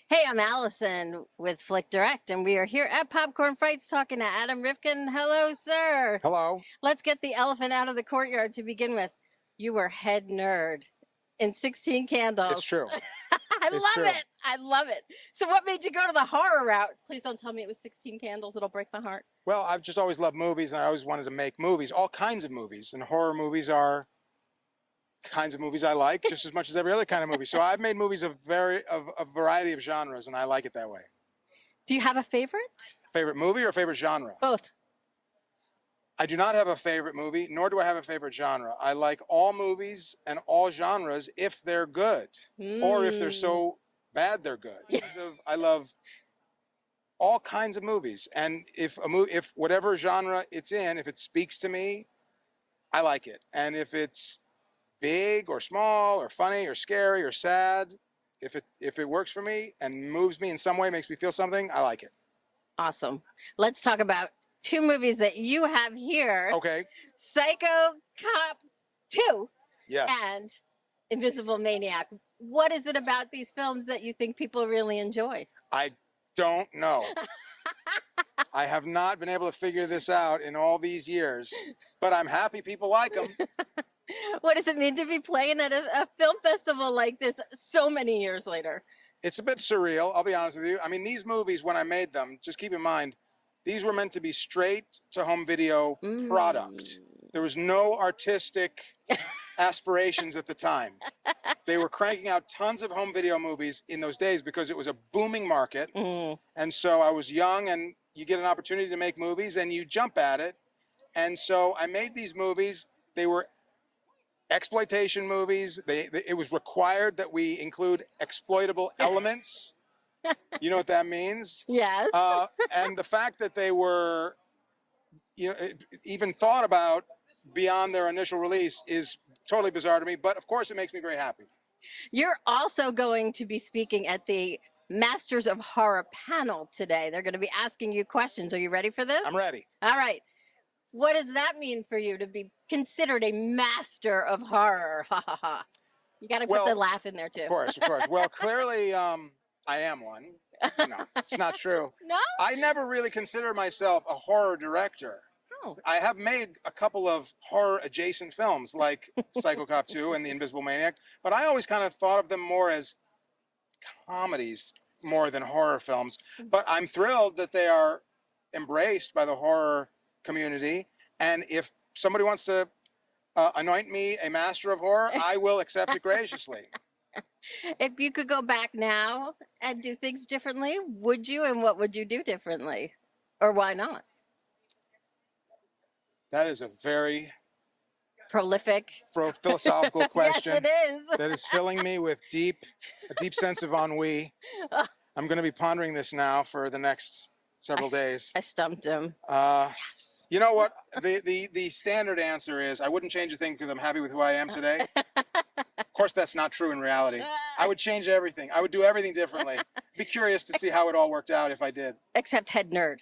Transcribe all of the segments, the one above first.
Hey, I'm Allison with FlickDirect, and we are here at Popcorn Frights talking to Adam Rifkin. Hello, sir. Hello. Let's get the elephant out of the courtyard to begin with. You were head nerd in 16 It's Candles. true. I It's love true. it. I love it. So what made you go to the horror route? Please don't tell me it was 16 Candles. It'll break my heart. Well, I've just always loved movies, and I always wanted to make movies, all kinds of movies. And horror movies are kinds of movies I like just as much as every other kind of movie. So I've made movies of a variety of genres, and I like it that way. Do you have a favorite? Favorite movie or favorite genre? Both. I do not have a favorite movie, nor do I have a favorite genre. I like all movies and all genres if they're good, or if they're so bad they're good. I love all kinds of movies, and if whatever genre it's in, if it speaks to me, I like it. And if it's big or small or funny or scary or sad, if it works for me and moves me in some way, makes me feel something, I like it. Awesome. Let's talk about two movies that you have here. Okay. Psycho Cop 2. Yes. And Invisible Maniac. What is it about these films that you think people really enjoy? I don't know. I have not been able to figure this out in all these years, but I'm happy people like them. What does it mean to be playing at a film festival like this so many years later? It's a bit surreal, I'll be honest with you. I mean, these movies, when I made them, just keep in mind, these were meant to be straight to home video product. There was no artistic aspirations at the time. They were cranking out tons of home video movies in those days because it was a booming market. And so I was young, and you get an opportunity to make movies and you jump at it. And so I made these movies. They were exploitation movies. It was required that we include exploitable elements. You know what that means? Yes. And the fact that they were, even thought about beyond their initial release is totally bizarre to me. But of course, it makes me very happy. You're also going to be speaking at the Masters of Horror panel today. They're going to be asking you questions. Are you ready for this? I'm ready. All right. What does that mean for you to be considered a master of horror? Ha ha ha. You got to put the laugh in there too. Of course, of course. Well, clearly I am one. No, it's not true. No? I never really consider myself a horror director. Oh. I have made a couple of horror adjacent films like Psycho Cop 2 and The Invisible Maniac, but I always kind of thought of them more as comedies more than horror films. But I'm thrilled that they are embraced by the horror community, and if somebody wants to anoint me a master of horror, I will accept it graciously. If you could go back now and do things differently, would you, and what would you do differently? Or why not? That is a very prolific philosophical question. Yes, it is. That is filling me with a deep sense of ennui. I'm going to be pondering this now for the next several days. I stumped him. Yes. You know what? The standard answer is I wouldn't change a thing because I'm happy with who I am today. Of course, that's not true in reality. I would change everything. I would do everything differently. Be curious to see how it all worked out if I did. Except head nerd.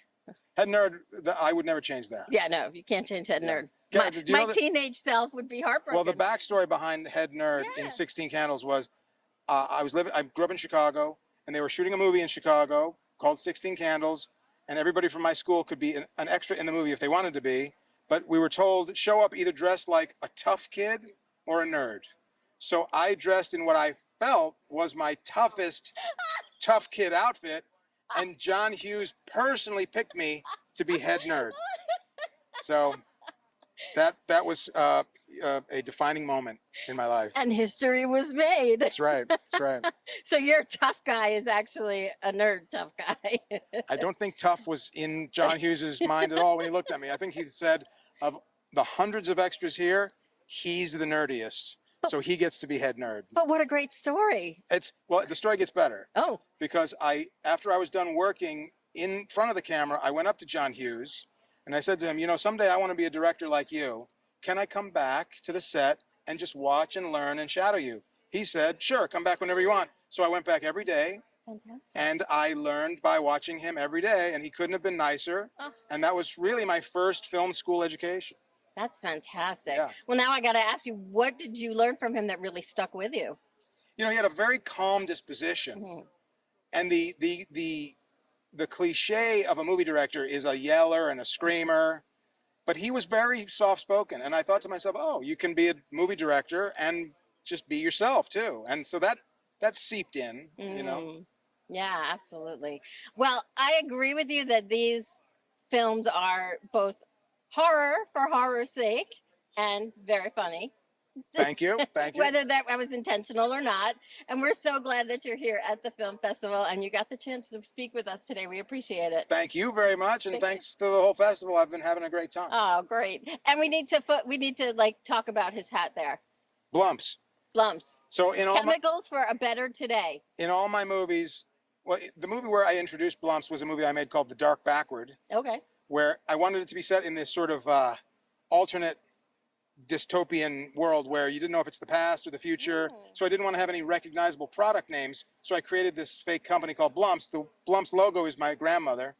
Head nerd, I would never change that. Yeah, no, you can't change head nerd. My teenage self would be heartbroken. Well, the backstory behind Head Nerd in 16 Candles was I grew up in Chicago, and they were shooting a movie in Chicago called 16 Candles, and everybody from my school could be an extra in the movie if they wanted to be, but we were told show up either dressed like a tough kid or a nerd. So I dressed in what I felt was my toughest tough kid outfit, and John Hughes personally picked me to be Head Nerd. So that was a defining moment in my life. And history was made. That's right. That's right. So your tough guy is actually a nerd tough guy. I don't think tough was in John Hughes's mind at all when he looked at me. I think he said, of the hundreds of extras here, he's the nerdiest. So he gets to be Head Nerd. But what a great story. Well, the story gets better. Oh. Because after I was done working in front of the camera, I went up to John Hughes and I said to him, someday I want to be a director like you. Can I come back to the set and just watch and learn and shadow you? He said, sure, come back whenever you want. So I went back every day. Fantastic. And I learned by watching him every day, and he couldn't have been nicer. Oh. And that was really my first film school education. That's fantastic. Yeah. Well, now I got to ask you, what did you learn from him that really stuck with you? He had a very calm disposition. And the cliche of a movie director is a yeller and a screamer, but he was very soft-spoken. And I thought to myself, oh, you can be a movie director and just be yourself too. And so that seeped in, you know. Yeah, absolutely. Well, I agree with you that these films are both horror for horror's sake and very funny. Thank you. Thank you. Whether that was intentional or not. And we're so glad that you're here at the film festival and you got the chance to speak with us today. We appreciate it. Thank you very much, and thanks to the whole festival. I've been having a great time. Oh, great. And we need to like talk about his hat there. Blumps. Blumps. So in all Chemicals for a Better Today. In all my movies, well, the movie where I introduced Blumps was a movie I made called The Dark Backward. Okay. Where I wanted it to be set in this sort of alternate dystopian world where you didn't know if it's the past or the future. So I didn't want to have any recognizable product names. So I created this fake company called Blumps. The Blumps logo is my grandmother.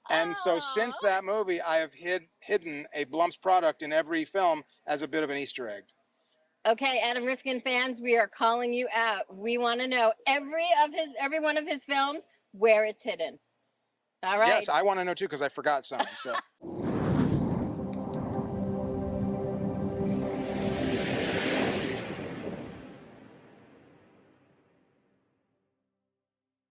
And so since that movie, I have hidden a Blumps product in every film as a bit of an Easter egg. Okay, Adam Rifkin fans, we are calling you out. We want to know every one of his films, where it's hidden. All right. Yes, I want to know too because I forgot some. So.